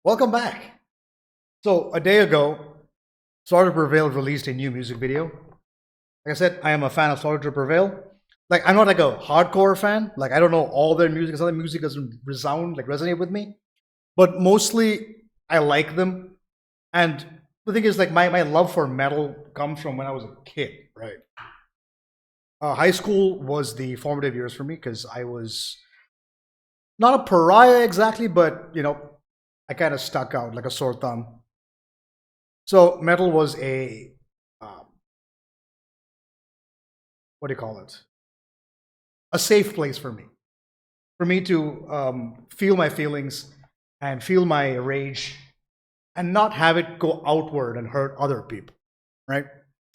Welcome back. So a day ago, Slaughter Prevail released a new music video. Like I said, I am a fan of Slaughter Prevail. Like I'm not like a hardcore fan. Like I don't know all their music. Some of their music doesn't resonate with me. But mostly I like them. And the thing is, like my love for metal comes from when I was a kid, right? High school was the formative years for me because I was not a pariah exactly, but I kind of stuck out like a sore thumb. So metal was a um, what do you call it? A safe place for me to feel my feelings and feel my rage, and not have it go outward and hurt other people. Right?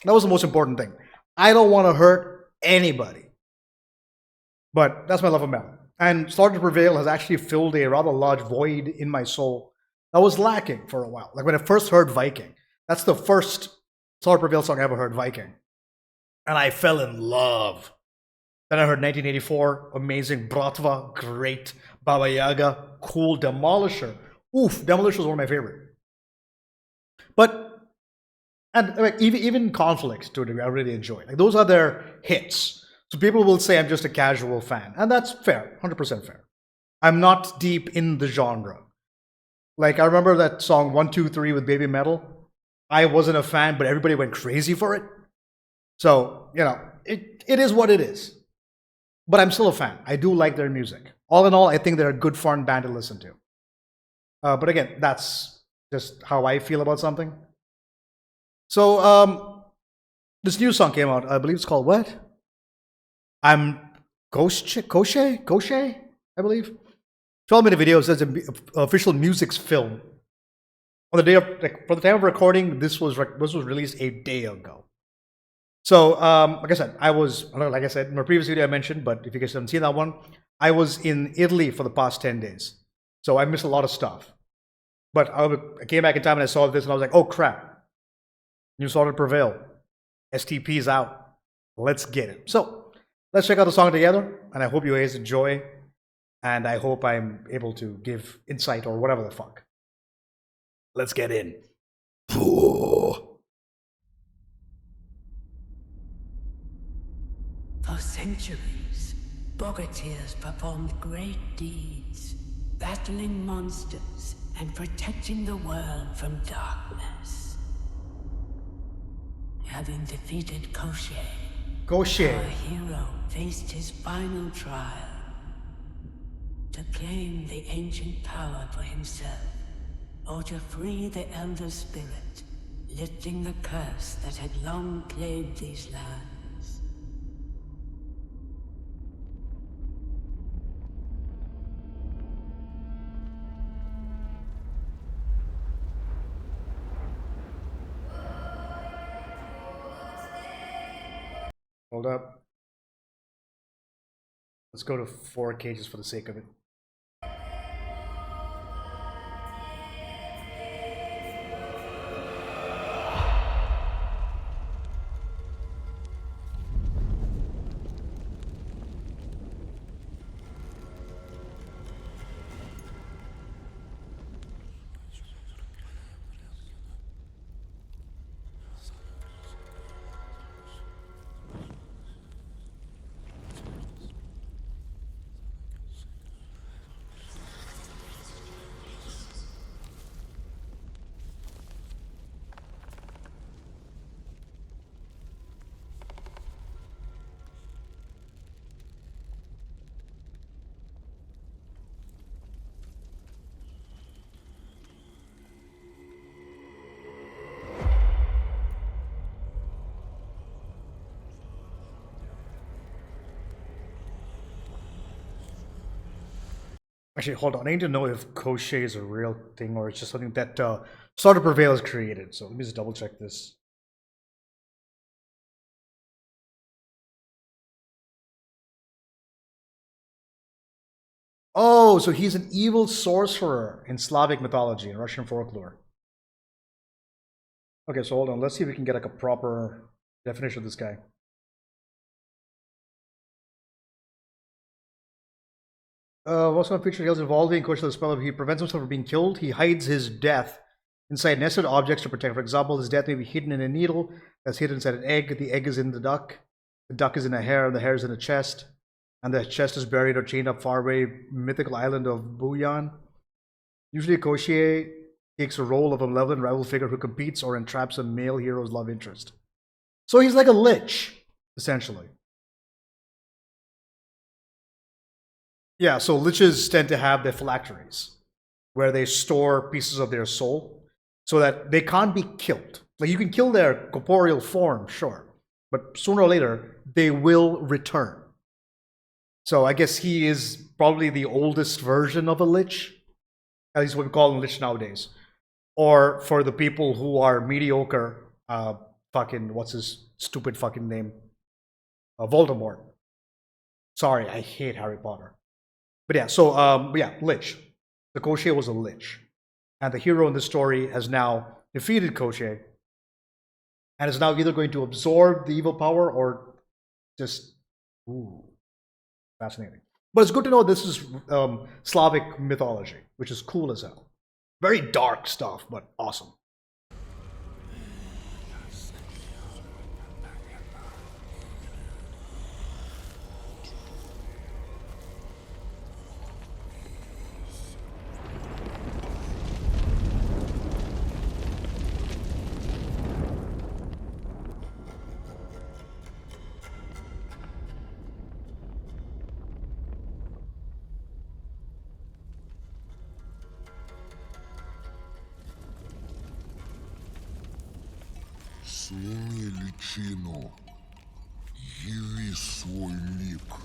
That was the most important thing. I don't want to hurt anybody, but that's my love of metal. And Slaughter to Prevail has actually filled a rather large void in my soul that was lacking for a while. Like when I first heard Viking, that's the first Slaughter to Prevail song I ever heard, Viking, and I fell in love. Then I heard 1984, amazing. Bratva, great. Baba Yaga, cool. Demolisher, oof. Demolisher was one of my favorite. But and like, even Conflict to a degree, I really enjoy. Like those are their hits. So people will say I'm just a casual fan, and that's fair, 100% fair. I'm not deep in the genre. Like I remember that song 123 with Baby Metal. I wasn't a fan, but everybody went crazy for it. So it is what it is. But I'm still a fan. I do like their music. All in all, I think they're a good, fun band to listen to. But again, that's just how I feel about something. So this new song came out. I believe it's called what? I'm Koschei, I believe. 12-minute video says official music's film. On the day of, like, for the time of recording, this was released a day ago. So, like I said, like I said in my previous video I mentioned, but if you guys haven't seen that one, I was in Italy for the past 10 days. So I missed a lot of stuff. But I came back in time and I saw this and I was like, oh crap, new Slaughter Prevail. STP's out. Let's get it. So let's check out the song together, and I hope you guys enjoy, and I hope I'm able to give insight or whatever the fuck. Let's get in. For centuries, bogatirs performed great deeds, battling monsters and protecting the world from darkness. Having defeated Koschei, Koschei. our hero faced his final trial to claim the ancient power for himself, or to free the Elder Spirit, lifting the curse that had long plagued these lands. Hold up. Let's go to 4K just for the sake of it. Actually, hold on. I need to know if Koschei is a real thing or it's just something that Slaughter Prevail has created. So let me just double check this. Oh, so he's an evil sorcerer in Slavic mythology and Russian folklore. Okay, so hold on. Let's see if we can get like a proper definition of this guy. Most of my future tales involving Koschei the spell, he prevents himself from being killed. He hides his death inside nested objects to protect. For example, his death may be hidden in a needle that's hidden inside an egg. The egg is in the duck. The duck is in a hare, and the hare is in a chest. And the chest is buried or chained up far away mythical island of Buyan. Usually, Koschei takes a role of a malevolent rival figure who competes or entraps a male hero's love interest. So he's like a lich, essentially. Yeah, so liches tend to have their phylacteries, where they store pieces of their soul, so that they can't be killed. Like, you can kill their corporeal form, sure, but sooner or later, they will return. So I guess he is probably the oldest version of a lich, at least what we call them lich nowadays. Or for the people who are mediocre, fucking, what's his stupid fucking name? Voldemort. Sorry, I hate Harry Potter. But yeah, so, yeah, lich. The Koschei was a lich. And the hero in this story has now defeated Koschei and is now either going to absorb the evil power or just, ooh, fascinating. But it's good to know this is Slavic mythology, which is cool as hell. Very dark stuff, but awesome. Суми личину, яви свой лик.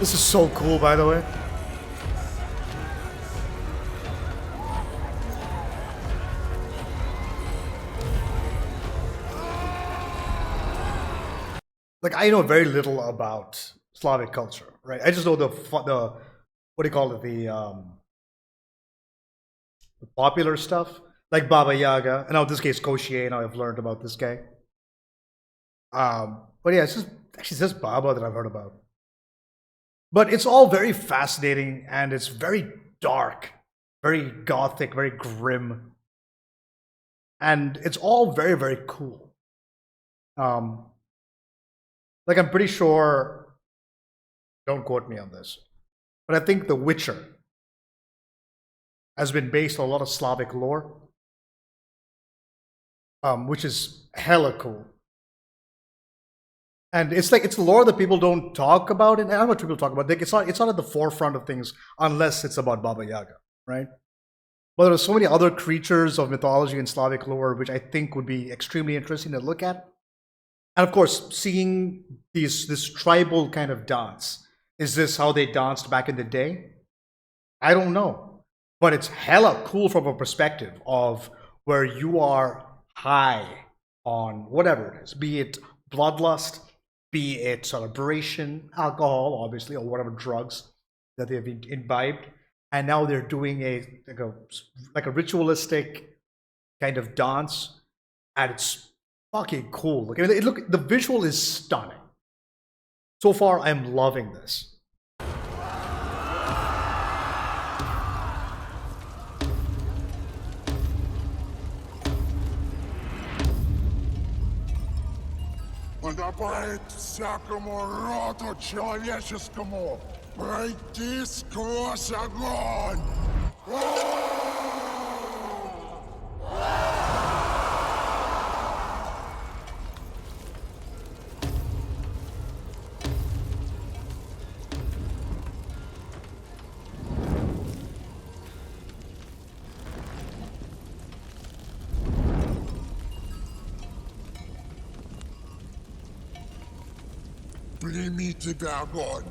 This is so cool, by the way. Like, I know very little about Slavic culture, right? I just know the what do you call it, the popular stuff, like Baba Yaga, and now in this case Koschei. Now I've learned about this guy. But yeah, it's just actually just Baba that I've heard about. But it's all very fascinating and it's very dark, very gothic, very grim, and it's all very very cool. Like, I'm pretty sure, don't quote me on this, but I think The Witcher has been based on a lot of Slavic lore, which is hella cool. And it's like it's lore that people don't talk about, and I don't know what people talk about. Like, it's not at the forefront of things unless it's about Baba Yaga, right? But there are so many other creatures of mythology and Slavic lore which I think would be extremely interesting to look at. And of course, seeing this tribal kind of dance. Is this how they danced back in the day? I don't know. But it's hella cool from a perspective of where you are high on whatever it is, be it bloodlust, be it celebration, alcohol, obviously, or whatever drugs that they've imbibed. And now they're doing a ritualistic kind of dance, and it's fucking cool. Like, I mean, the visual is stunning. So far, I'm loving this. Подобает всякому роду человеческому пройти сквозь огонь. Прими тебя огонь.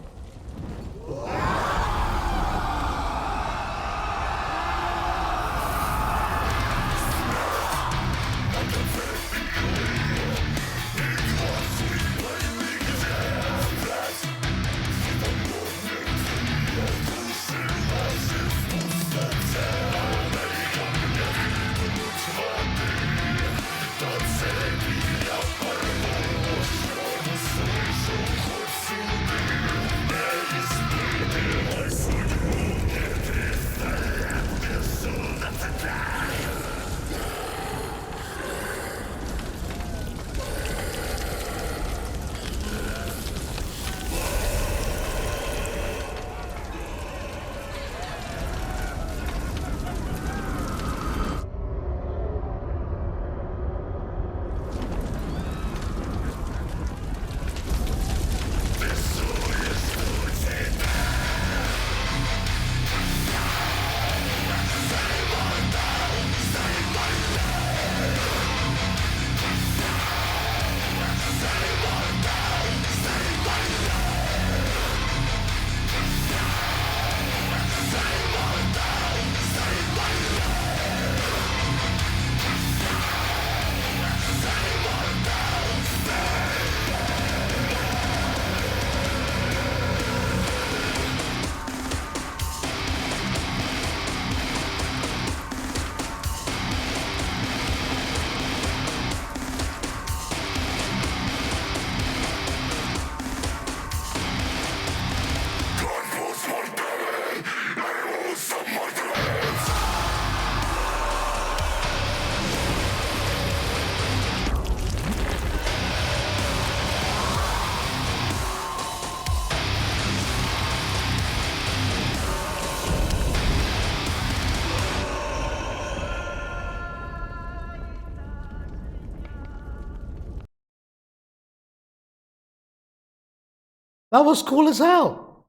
That was cool as hell.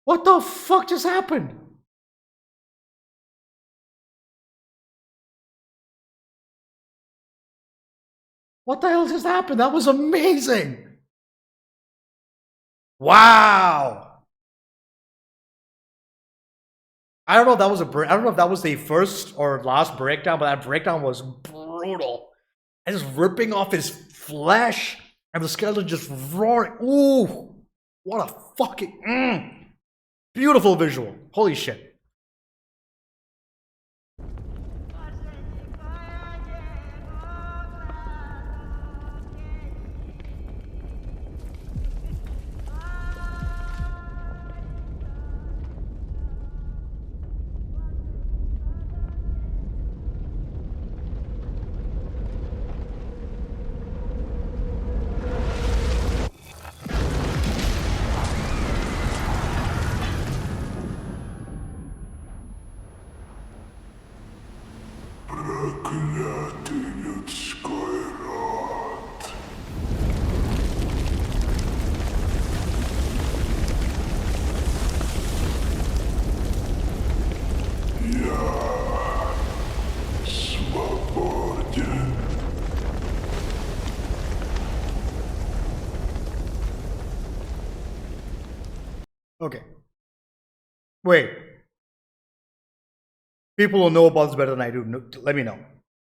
What the fuck just happened? What the hell just happened? That was amazing. Wow. I don't know if that was I don't know if that was the first or last breakdown, but that breakdown was brutal. And just ripping off his flesh and the skeleton just roaring. Ooh, what a fucking beautiful visual. Holy shit. Okay. Wait. People who know about this better than I do, let me know.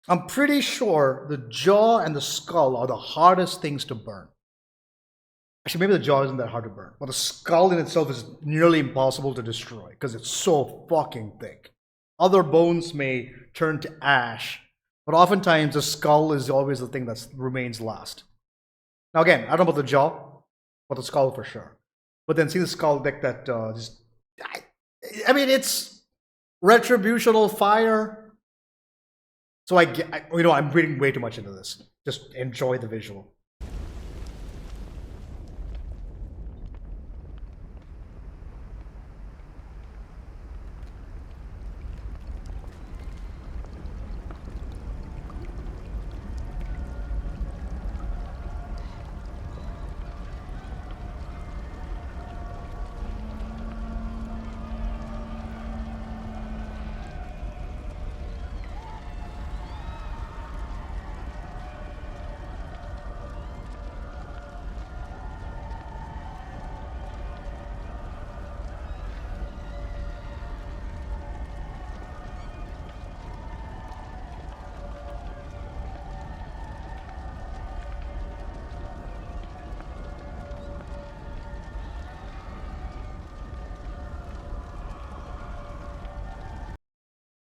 I'm pretty sure the jaw and the skull are the hardest things to burn. Actually, maybe the jaw isn't that hard to burn, but the skull in itself is nearly impossible to destroy because it's so fucking thick. Other bones may turn to ash, but oftentimes the skull is always the thing that remains last. Now, again, I don't know about the jaw, but the skull for sure. But then see the skull deck that just. I mean, it's retributional fire. So I'm reading way too much into this. Just enjoy the visual.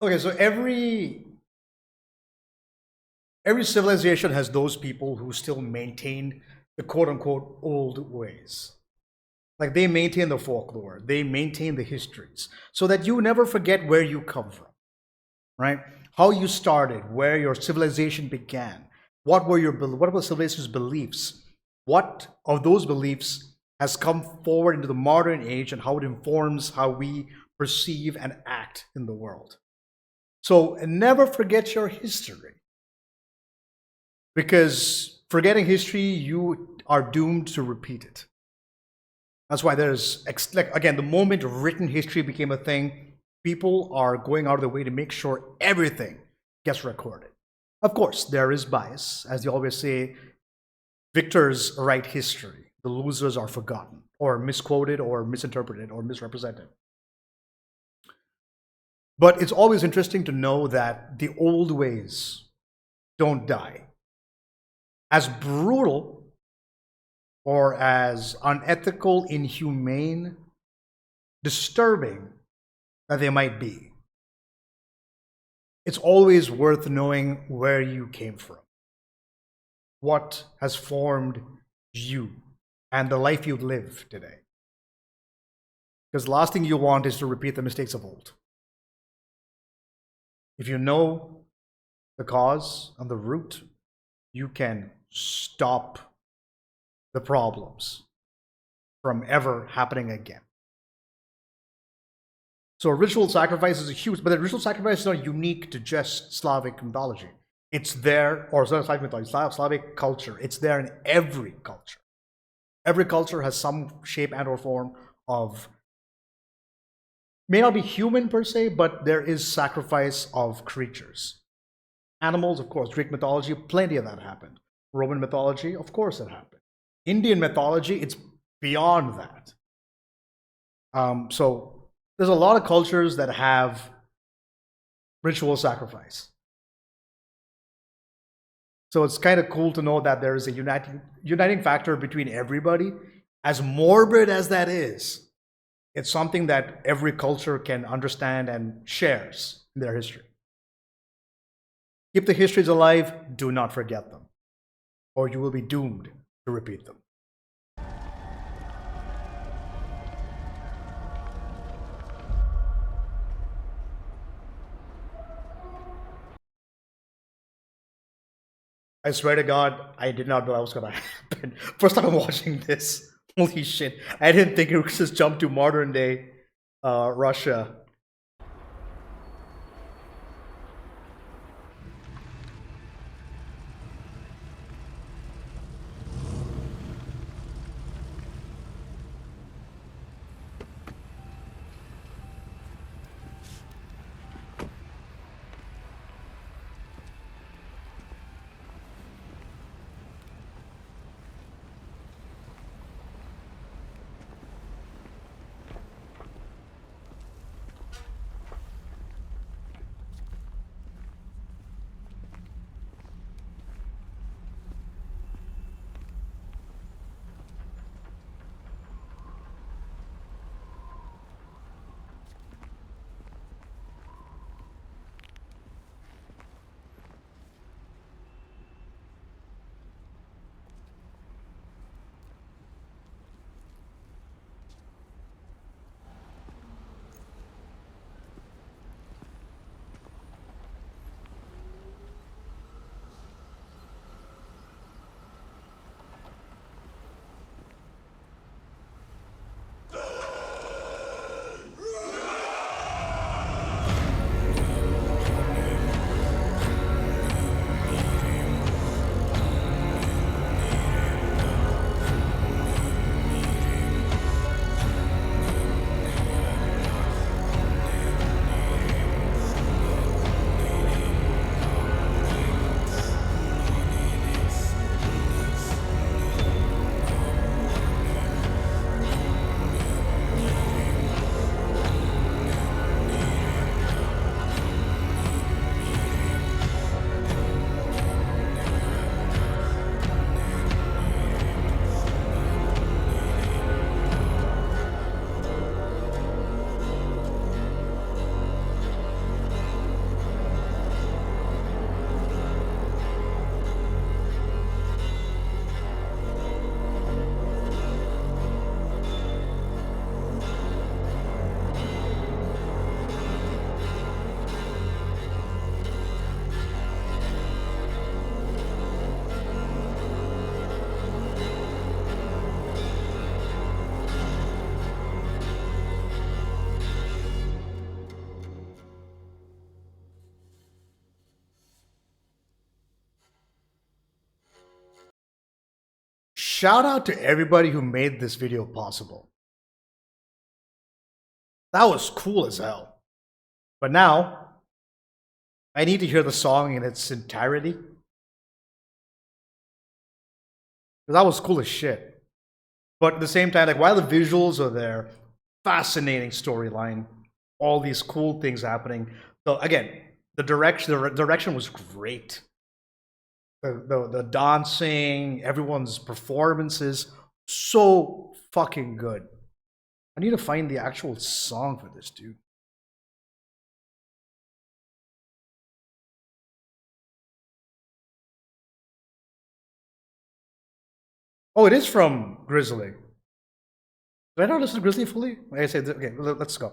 Okay, so every civilization has those people who still maintain the quote unquote old ways. Like they maintain the folklore, they maintain the histories, so that you never forget where you come from, right? How you started, where your civilization began, what were civilization's beliefs, what of those beliefs has come forward into the modern age, and how it informs how we perceive and act in the world. So never forget your history, because forgetting history, you are doomed to repeat it. That's why there's, like, again, the moment written history became a thing, people are going out of their way to make sure everything gets recorded. Of course, there is bias. As they always say, victors write history. The losers are forgotten, or misquoted, or misinterpreted, or misrepresented. But it's always interesting to know that the old ways don't die. As brutal or as unethical, inhumane, disturbing that they might be, it's always worth knowing where you came from, what has formed you, and the life you live today. Because the last thing you want is to repeat the mistakes of old. If you know the cause and the root, you can stop the problems from ever happening again. So ritual sacrifice is a huge, but the ritual sacrifice is not unique to just Slavic mythology. It's there, or Slavic mythology, Slavic culture. It's there in every culture. Every culture has some shape and or form of, may not be human per se, but there is sacrifice of creatures. Animals, of course. Greek mythology, plenty of that happened. Roman mythology, of course it happened. Indian mythology, it's beyond that. So there's a lot of cultures that have ritual sacrifice. So it's kind of cool to know that there is a uniting factor between everybody. As morbid as that is, it's something that every culture can understand and shares in their history. Keep the histories alive, do not forget them, or you will be doomed to repeat them. I swear to God, I did not know that was gonna happen. First time I'm watching this, holy shit! I didn't think it would just jump to modern day Russia. shout out to everybody who made this video possible. That was cool as hell. But now, I need to hear the song in its entirety. That was cool as shit. But at the same time, like, while the visuals are there, fascinating storyline, all these cool things happening. So again, the direction was great. The dancing, everyone's performances, so fucking good. I need to find the actual song for this, dude. Oh, it is from Grizzly. Did I not listen to Grizzly fully? Like I said, okay, let's go.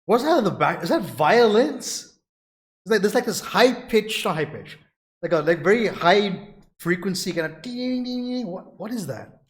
What's that in the back? Is that violins? It's like there's like this high pitch, not high pitch, like a very high frequency kind of ding ding ding. What is that?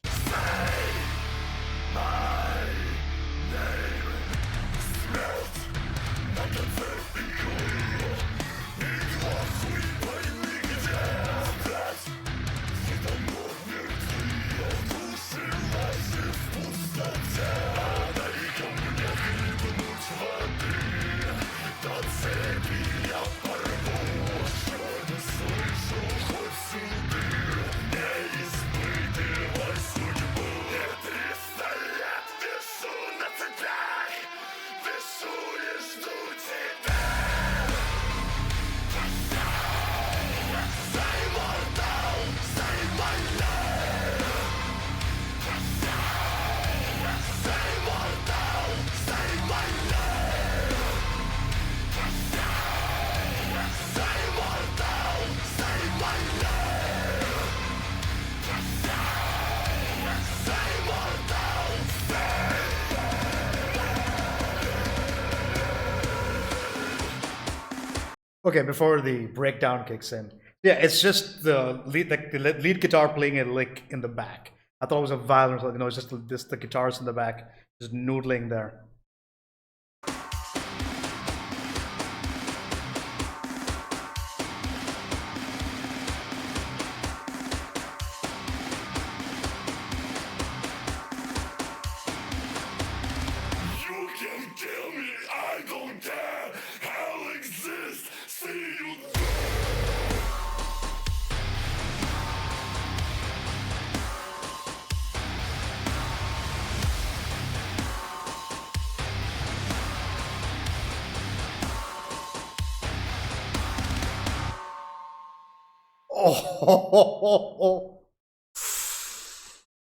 Okay, before the breakdown kicks in, yeah, it's just the lead guitar playing a lick in the back. I thought it was a violin, you know, it's just the guitars in the back, just noodling there. You can kill me, I don't care. Hell exists, see you there. Oh,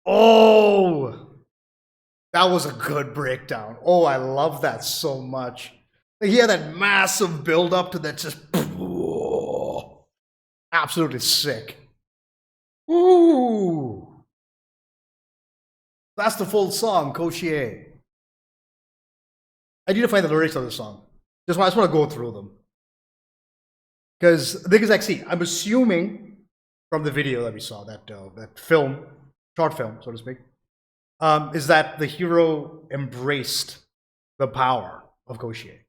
oh, that was a good breakdown. Oh, I love that so much. Like, he had that massive build up to that, just absolutely sick. Ooh, that's the full song, Koschei. I need to find the lyrics of the song. I just want to go through them. Because like, see, I'm assuming from the video that we saw, that film, short film, so to speak, is that the hero embraced the power of Koschei.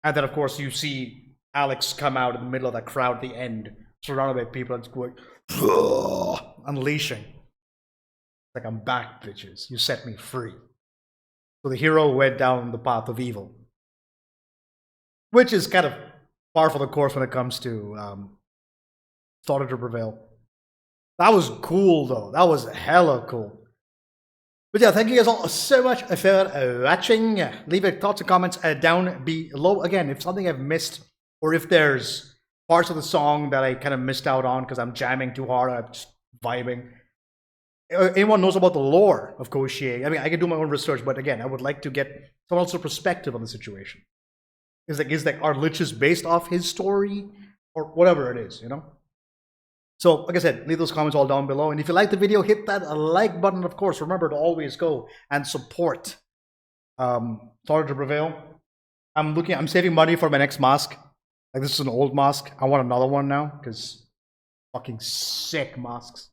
And then, of course, you see Alex come out in the middle of that crowd at the end, surrounded by people, and it's going, unleashing. Like, I'm back, bitches. You set me free. So the hero went down the path of evil, which is kind of par for the course when it comes to Started to Prevail. That was cool, though. That was hella cool. But yeah, thank you guys all so much for watching. Leave your thoughts and comments down below. Again, if something I've missed, or if there's parts of the song that I kind of missed out on because I'm jamming too hard, I'm just vibing. Anyone knows about the lore of Koschei? I mean, I can do my own research, but again, I would like to get someone else's perspective on the situation. Is like are liches based off his story or whatever it is, you know? So, like I said, leave those comments all down below. And if you like the video, hit that like button. Of course, remember to always go and support Started to Prevail. I'm saving money for my next mask. Like, this is an old mask. I want another one now because fucking sick masks.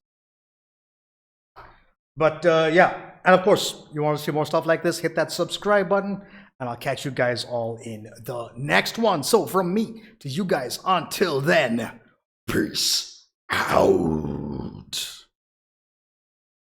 But yeah, and of course, you want to see more stuff like this, hit that subscribe button, and I'll catch you guys all in the next one. So from me to you guys, until then, peace out.